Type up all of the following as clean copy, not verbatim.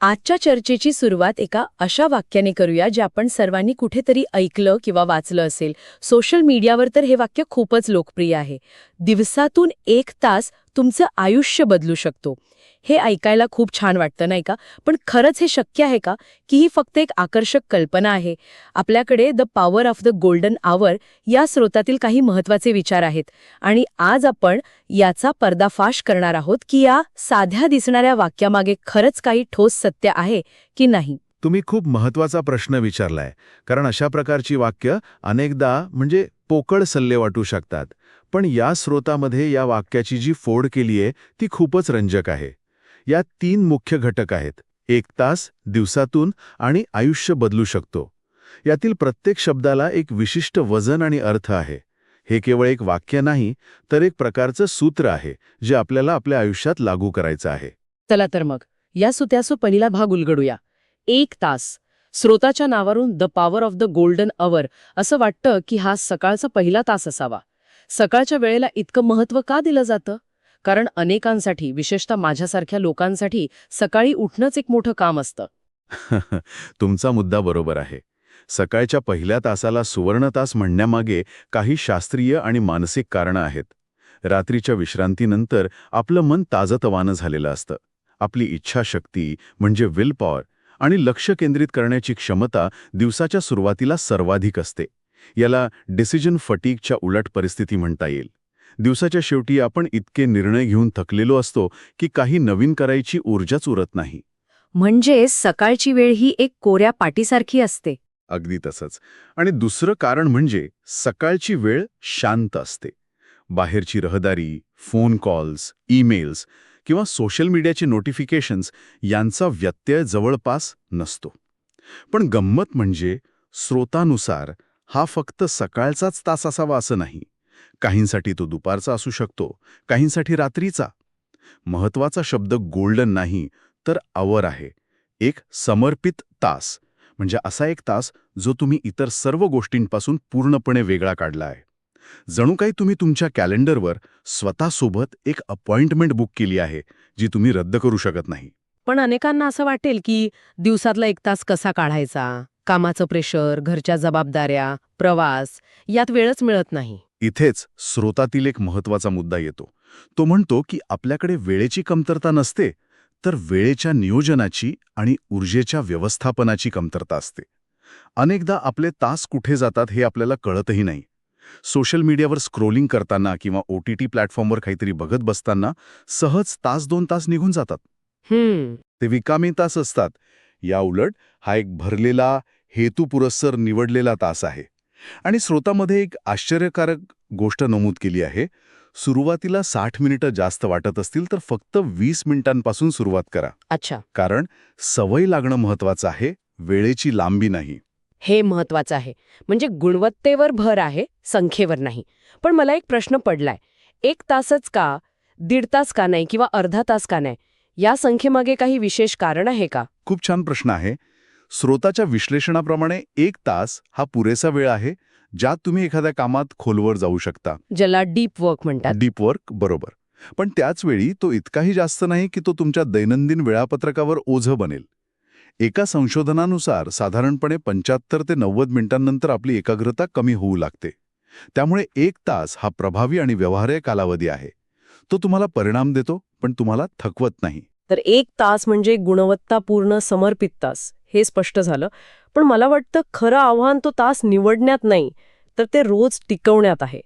आजच्या चर्चेची सुरुवात एका अशा वाक्याने करूया जे आपण सर्वांनी कुठेतरी ऐकलं किंवा वाचलं असेल. सोशल मीडियावर तर हे वाक्य खूपच लोकप्रिय आहे. दिवसातून 1 तास तुमचं आयुष्य बदलू शकतो. हे ऐकायला खूप छान वाटतं नाही का? पण खरंच हे शक्य आहे का? की ही फक्त एक आकर्षक कल्पना आहे? आपल्याकडे the power of the golden hour या स्रोतातील काही महत्त्वाचे विचार आहेत आणि आज आपण याचा पर्दाफाश करणार आहोत की या साध्या दिसणाऱ्या वाक्यामागे खरंच काही ठोस सत्य आहे की नाही. तुम्ही खूप महत्वाचा प्रश्न विचारलाय, कारण अशा प्रकारची वाक्य अनेकदा पोकळ सल्ले वाटू शकतात. पण या स्रोतामध्ये या वाक्याची जी फोड केलीये ती खूपच रंजक आहे. यात 3 मुख्य घटक आहेत: 1 तास, दिवसातून आणि आयुष्य बदलू शकतो. यातील प्रत्येक शब्दाला एक विशिष्ट वजन आणि अर्थ आहे. हे केवळ एक वाक्य नाही, तर एक प्रकारचं सूत्र आहे जे आपल्याला आपल्या आयुष्यात लागू करायचं आहे. चला तर मग या सुत्यासो पहिला भाग उलगडूया. 1 तास. स्रोताच्या नावावरून the power of the golden our असं वाटतं की हा सकाळचा पहिला तास असावा. सकाळच्या वेळेला इतकं महत्त्व का दिलं जातं? कारण अनेकांसाठी, विशेषतः माझ्यासारख्या लोकांसाठी सकाळी उठणंच एक मोठं काम असतं. तुमचा मुद्दा बरोबर आहे. सकाळच्या पहिल्या तासाला सुवर्ण तास म्हणण्यामागे काही शास्त्रीय आणि मानसिक कारणं आहेत. रात्रीच्या विश्रांतीनंतर आपलं मन ताजतवानं झालेलं असतं. आपली इच्छाशक्ती विल पॉवर आणि लक्ष केंद्रित करण्याची क्षमता दिवसाच्या सुरुवातीला सर्वाधिक असते. याला डिसिजन फटीगच्या उलट परिस्थिती म्हणता येईल. दिवसाच्या शेवटी आपण इतके निर्णय घेऊन थकलेलो असतो की काही नवीन करायची ऊर्जाच उरत नाही. म्हणजे सकाळची वेळ ही एक कोऱ्या पाटीसारखी असते. अगदी तसंच. आणि दुसरं कारण सकाळची वेळ शांत असते. बाहेरची रहदारी, फोन कॉल्स, ईमेल्स किंवा सोशल मीडियाचे नोटिफिकेशन्स यांचा व्यत्यय जवळपास नसतो. पण गंमत स्रोतानुसार हा फक्त सकाळचाच तास असावा असं नाही. काहींसाठी तो दुपारचा असू शकतो, काहींसाठी रात्रीचा. महत्वाचा शब्द गोल्डन नाही, तर आवर आहे. एक समर्पित तास, असा एक तास जो तुम्ही इतर सर्व गोष्टींपासून पूर्णपणे वेगळा काढला आहे. जणू काही तुम्ही तुमच्या कॅलेंडरवर स्वतःसोबत एक अपॉइंटमेंट बुक केली आहे, जी तुम्ही रद्द करू शकत नाही. पण अनेकांना असं वाटेल की दिवसातला 1 तास कसा काढायचा? कामाचं प्रेशर, घरच्या जबाबदाऱ्या, प्रवास यात वेळच मिळत नाही. इथेच स्रोतातील एक महत्वाचा मुद्दा येतो. तो म्हणतो की आपल्याकडे वेळेची कमतरता नसते, तर वेळेच्या नियोजनाची आणि ऊर्जेच्या व्यवस्थापनाची कमतरता असते. अनेकदा आपले तास कुठे जातात हे आपल्याला कळतही नाही. सोशल मीडियावर स्क्रोलिंग करताना किंवा OTT प्लॅटफॉर्मवर काहीतरी बघत बसताना सहज 1-2 तास निघून जातात. ते रिकामे तास असतात. या उलट हा एक भरलेला, हेतुपुरस्सर निवडलेला तास आहे. आणि स्रोतामध्ये एक आश्चर्यकारक गोष्ट नमूद केली आहे. सुरुवातीला 60 मिनिटं जास्त वाटत असतील तर फक्त 20 मिनिटांपासून सुरुवात करा. अच्छा, कारण सवय लागणं महत्वाचं आहे, वेळेची लांबी नाही. हे महत्वाचं आहे. म्हणजे गुणवत्तेवर भर आहे, संख्येवर नाही. पण मला एक प्रश्न पडलाय. 1 तासच का? 1.5 तास का नाही? किंवा अर्धा तास का नाही? या संख्येमागे काही विशेष कारण आहे का? खूप छान प्रश्न आहे. स्रोताच्या विश्लेषणाप्रमाणे 1 तास हा पुरेसा वेळ आहे, ज्यात तुम्ही एखाद्या कामात खोलवर जाऊ शकता. ज्याला डीप वर्क म्हणतात. डीप वर्क, बरोबर. पण त्याच वेळी तो इतकाही जास्त नाही की तो तुमच्या दैनंदिन वेळापत्रकावर ओझं बनेल. एका संशोधनानुसार साधारणपणे 75 ते 90 मिनिटांनंतर आपली एकाग्रता कमी होऊ लागते. त्यामुळे 1 तास हा प्रभावी आणि व्यवहार्य कालावधी आहे. तो तुम्हाला परिणाम देतो, पण तुम्हाला थकवत नाही. तर 1 तास म्हणजे गुणवत्तापूर्ण समर्पित तास, हे स्पष्ट झालं. पण मला वाटतं खरं आव्हान तो तास निवडण्यात नाही, तर ते रोज टिकवण्यात आहे.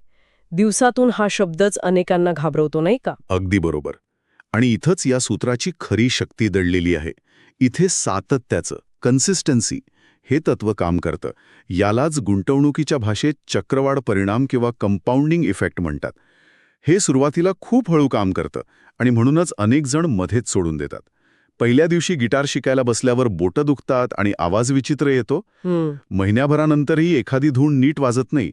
दिवसातून हा शब्दच अनेकांना घाबरवतो नाही का? अगदी बरोबर. आणि इथंच या सूत्राची खरी शक्ती दडलेली आहे. इथे सातत्याचं, कन्सिस्टन्सी हे तत्व काम करतं. यालाच गुंतवणुकीच्या भाषेत चक्रवाढ परिणाम किंवा कंपाऊंडिंग इफेक्ट म्हणतात. हे सुरुवातीला खूप हळू काम करतं आणि म्हणूनच अनेक जण मध्येच सोडून देतात. पहिल्या दिवशी गिटार शिकायला बसल्यावर बोटं दुखतात आणि आवाज विचित्र येतो. महिन्याभरानंतरही एखादी धून नीट वाजत नाही.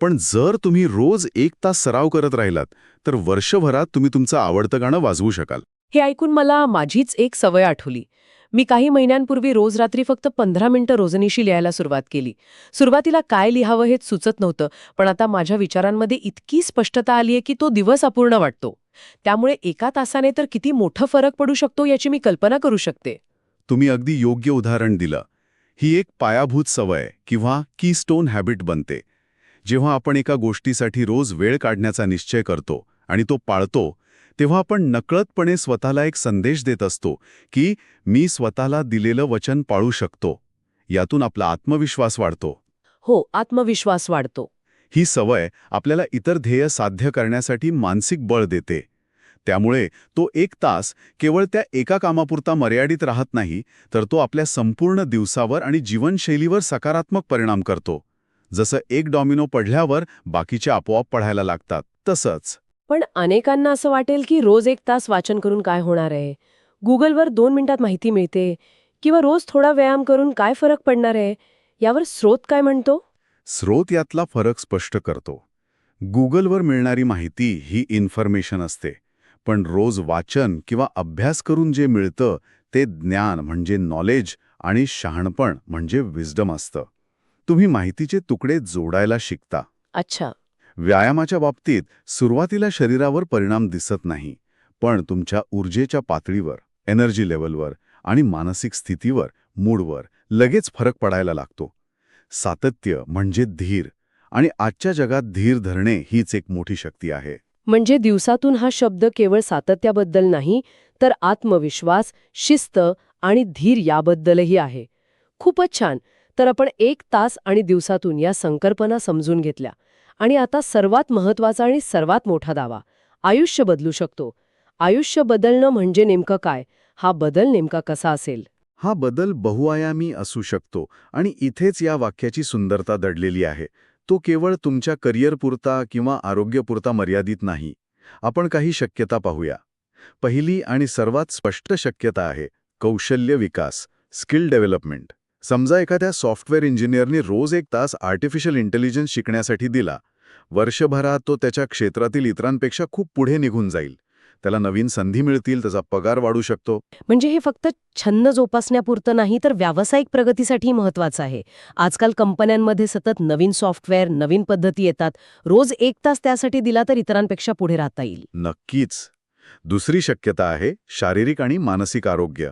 पण जर तुम्ही रोज 1 तास सराव करत राहिलात, तर वर्षभरात तुम्ही तुमचं आवडतं गाणं वाजवू शकाल. हे ऐकून मला माझीच एक सवय आठवली. मी काही महिन्यांपूर्वी रोज रात्री फक्त 15 मिनिटं रोजनिशी लिहायला सुरुवात केली. सुरुवातीला काय लिहावं हेच सुचत नव्हतं, पण आता माझ्या विचारांमध्ये इतकी स्पष्टता आलीये की तो दिवस अपूर्ण वाटतो. त्यामुळे 1 तासाने तर किती मोठा फरक पडू शकतो याची मी कल्पना करू शकते. तुम्ही अगदी योग्य उदाहरण दिलं. ही एक पायाभूत सवय किंवा कीस्टोन हॅबिट बनते. जेव्हा आपण एका गोष्टीसाठी रोज वेळ काढण्याचा निश्चय करतो आणि तो पाळतो, तेव्हा आपण नकळतपणे स्वतःला एक संदेश देत असतो की मी स्वतःला दिलेलं वचन पाळू शकतो. यातून आपला आत्मविश्वास वाढतो. हो, आत्मविश्वास वाढतो. ही सवय आपल्याला इतर ध्येय साध्य करण्यासाठी मानसिक बळ देते. त्यामुळे तो 1 तास केवळ त्या एका कामापुरता मर्यादित राहत नाही, तर तो आपल्या संपूर्ण दिवसावर आणि जीवनशैलीवर सकारात्मक परिणाम करतो. जसं एक डॉमिनो पडल्यावर बाकीचे आपोआप पडायला लागतात, तसंच. पण अनेकांना असं वाटेल की रोज 1 तास वाचन करून काय होणार आहे? गुगलवर 2 मिनिटात माहिती मिळते किंवा रोज थोडा व्यायाम करून काय फरक पडणार आहे? यावर स्रोत काय म्हणतो? स्रोत यातला फरक स्पष्ट करतो. गुगलवर मिळणारी माहिती ही इन्फॉर्मेशन असते, पण रोज वाचन किंवा अभ्यास करून जे मिळतं ते ज्ञान म्हणजे नॉलेज आणि शहाणपण म्हणजे विस्डम असतं. तुम्ही माहितीचे तुकडे जोडायला शिकता. अच्छा. व्यायामाच्या बाबतीत सुरुवातीला शरीरावर परिणाम दिसत नाही, पण तुमच्या ऊर्जेच्या पातळीवर, एनर्जी लेव्हलवर आणि मानसिक स्थितीवर, मूडवर लगेच फरक पडायला लागतो. सातत्य म्हणजे धीर, आणि आजच्या जगात धीर धरणे हीच एक मोठी शक्ती आहे. म्हणजे दिवसातून हा शब्द केवळ सातत्याबद्दल नाही, तर आत्मविश्वास, शिस्त आणि धीर याबद्दलही आहे. खूपच छान. तर आपण 1 तास आणि दिवसातून या संकल्पना समजून घेतल्या. आणि आता सर्वात महत्त्वाचा आणि सर्वात मोठा दावा, आयुष्य बदलू शकतो. आयुष्य बदलणं म्हणजे नेमकं काय? हा बदल नेमका कसा असेल? हा बदल बहुआयामी असू शकतो, आणि इथेच या वाक्याची सुंदरता दडलेली आहे. तो केवळ तुमच्या करिअरपुरता किंवा आरोग्यपुरता मर्यादित नाही. आपण काही शक्यता पाहूया. पहिली आणि सर्वात स्पष्ट शक्यता आहे कौशल्य विकास, स्किल डेव्हलपमेंट. समजा एखाद्या सॉफ्टवेअर इंजिनिअरने रोज 1 तास आर्टिफिशियल इंटेलिजन्स शिकण्यासाठी दिला. वर्षभरात तो त्याच्या क्षेत्रातील इतरांपेक्षा खूप पुढे निघून जाईल. त्याला नवीन संधी मिळतील, त्याचा पगार वाढू शकतो. म्हणजे हे फक्त छंद जोपासण्यापुरतं नाही, तर व्यावसायिक प्रगतीसाठी महत्त्वाचं आहे. आजकाल कंपन्यांमध्ये सतत नवीन सॉफ्टवेअर, नवीन पद्धती येतात. रोज 1 तास त्यासाठी दिला तर इतरांपेक्षा पुढे राहता येईल. नक्कीच. दुसरी शक्यता आहे शारीरिक आणि मानसिक आरोग्य.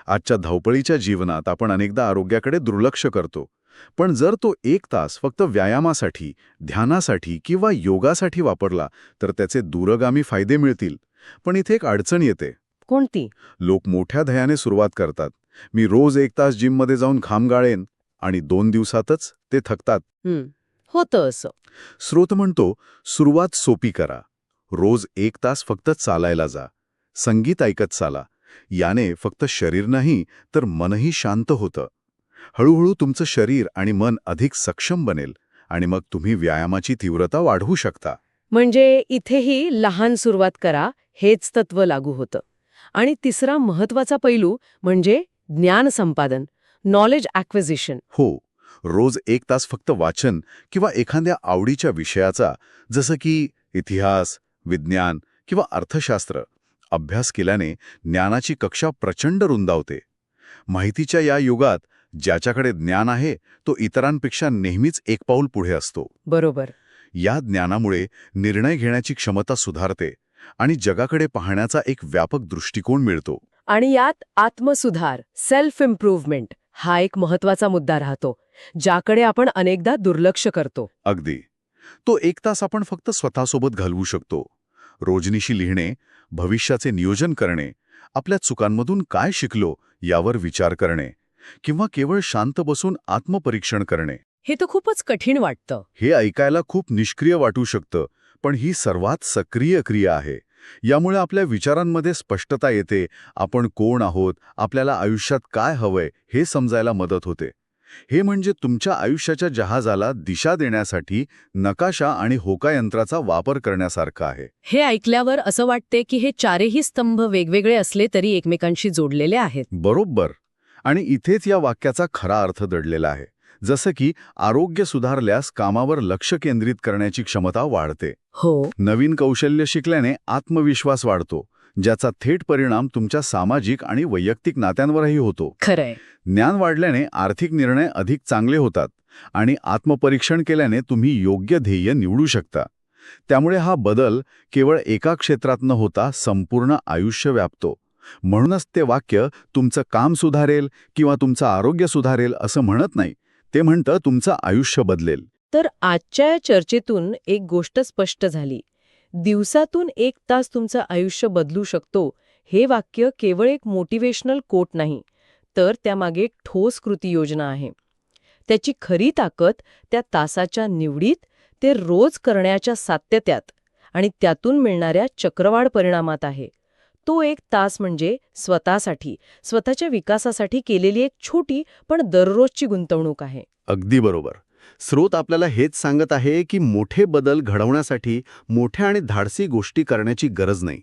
आजच्या धावपळीच्या जीवनात आपण अनेकदा आरोग्याकडे दुर्लक्ष करतो. पण जर तो 1 तास फक्त व्यायामासाठी, ध्यानासाठी किंवा योगासाठी वापरला तर त्याचे दूरगामी फायदे मिळतील. पण इथे एक अडचण येते. कोणती? लोक मोठ्या ध्येयाने सुरुवात करतात. मी रोज 1 तास जिममध्ये जाऊन घाम गाळेन, आणि 2 दिवसातच ते थकतात. होतं असं. स्रोत म्हणतो, सुरुवात सोपी करा. रोज 1 तास फक्त चालायला जा. संगीत ऐकत चाला. याने फक्त शरीर नाही तर मनही शांत होतं. हळूहळू तुमचं शरीर आणि मन अधिक सक्षम बनेल, आणि मग तुम्ही व्यायामाची तीव्रता वाढवू शकता. म्हणजे इथेही लहान सुरुवात करा, हेच तत्व लागू होतं. आणि तिसरा महत्त्वाचा पैलू म्हणजे ज्ञान संपादन, नॉलेज ॲक्विजिशन. हो, रोज 1 तास फक्त वाचन किंवा एखाद्या आवडीच्या विषयाचा, जसं की इतिहास, विज्ञान किंवा अर्थशास्त्र, अभ्यास केल्याने ज्ञानाची कक्षा प्रचंड रुंदावते. माहितीच्या या युगात ज्याच्याकडे ज्ञान आहे तो इतरांपेक्षा नेहमीच एक पाऊल पुढे असतो. बरोबर. या ज्ञानामुळे निर्णय घेण्याची क्षमता सुधारते आणि जगाकडे पाहण्याचा एक व्यापक दृष्टिकोन मिळतो. आणि यात आत्मसुधार, सेल्फ इम्प्रूव्हमेंट हा एक महत्त्वाचा मुद्दा राहतो, ज्याकडे आपण अनेकदा दुर्लक्ष करतो. अगदी. तो 1 तास आपण फक्त स्वतःसोबत घालवू शकतो. रोजनिशी लिहिणे, भविष्याचे नियोजन करणे, आपल्या चुकांमधून काय शिकलो यावर विचार करणे, किंवा केवळ शांत बसून आत्मपरीक्षण करणे. हे तर खूपच कठीण वाटतं. हे ऐकायला खूप निष्क्रिय वाटू शकतं, पण ही सर्वात सक्रिय क्रिया आहे. यामुळे आपल्या विचारांमध्ये स्पष्टता येते, आपण कोण आहोत, आपल्याला आयुष्यात काय हवंय हे समजायला मदत होते. हे म्हणजे तुमच्या आयुष्याच्या जहाजाला दिशा देण्यासाठी नकाशा आणि होकायंत्राचा वापर करण्यासारखं आहे. हे ऐकल्यावर असं वाटते की हे चारही स्तंभ वेगवेगळे असले तरी एकमेकांशी जोडलेले आहेत. बरोबर. आणि इथेच या वाक्याचा खरा अर्थ दडलेला आहे. जसं की आरोग्य सुधारल्यास कामावर लक्ष केंद्रित करण्याची क्षमता वाढते. हो. नवीन कौशल्य शिकल्याने आत्मविश्वास वाढतो, ज्याचा थेट परिणाम तुमच्या सामाजिक आणि वैयक्तिक नात्यांवरही होतो. खरंय. ज्ञान वाढल्याने आर्थिक निर्णय अधिक चांगले होतात, आणि आत्मपरीक्षण केल्याने तुम्ही योग्य ध्येय निवडू शकता. त्यामुळे हा बदल केवळ एका क्षेत्रात न होता संपूर्ण आयुष्य व्यापतो. म्हणूनच ते वाक्य तुमचं काम सुधारेल किंवा तुमचं आरोग्य सुधारेल असं म्हणत नाही. ते म्हणतं तुमचं आयुष्य बदलेल. तर आजच्या या चर्चेतून एक गोष्ट स्पष्ट झाली. दिवसातून 1 तास तुमचं आयुष्य बदलू शकतो हे वाक्य केवळ एक मोटिवेशनल कोट नाही, तर त्यामागे एक ठोस कृती योजना आहे. त्याची खरी ताकद त्या तासाच्या निवडीत, ते रोज करण्याच्या सातत्यात आणि त्यातून मिळणाऱ्या चक्रवाढ परिणामात आहे. तो 1 तास म्हणजे स्वतःसाठी, स्वतःच्या विकासासाठी केलेली एक छोटी पण दररोजची गुंतवणूक आहे. अगदी बरोबर. स्रोत आपल्याला हेच सांगत आहे की मोठे बदल घडवण्यासाठी मोठ्या आणि धाडसी गोष्टी करण्याची गरज नाही.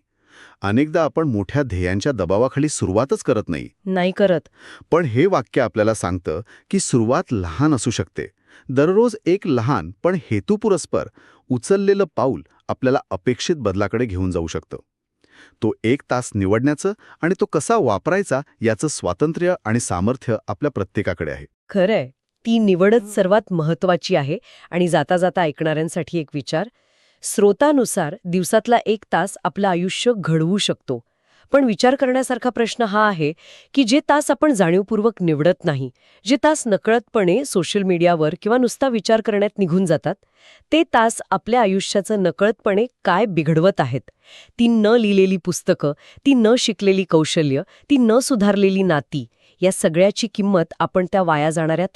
अनेकदा आपण मोठ्या ध्येयांच्या दबावाखाली सुरुवातच करत नाही. नाही करत. पण हे वाक्य आपल्याला सांगतं की सुरुवात लहान असू शकते. दररोज एक लहान पण हेतुपुरस्पर उचललेलं पाऊल आपल्याला अपेक्षित बदलाकडे घेऊन जाऊ शकतं. तो 1 तास निवडण्याचं आणि तो कसा वापरायचा याचं स्वातंत्र्य आणि सामर्थ्य आपल्या प्रत्येकाकडे आहे. खरंय, ती निवडच सर्वात महत्वाची आहे. आणि जाता जाता ऐकणाऱ्यांसाठी एक विचार. स्रोतानुसार दिवसातला 1 तास आपलं आयुष्य घडवू शकतो. पण विचार करण्यासारखा प्रश्न हा आहे की जे तास आपण जाणीवपूर्वक निवडत नाही, जे तास नकळतपणे सोशल मीडियावर किंवा नुसता विचार करण्यात निघून जातात, ते तास आपल्या आयुष्याचं नकळतपणे काय बिघडवत आहेत? ती न लिहिलेली पुस्तकं, ती न शिकलेली कौशल्य, ती न सुधारलेली नाती, या सगळ्याची किंमत आपण त्या वाया जाणाऱ्या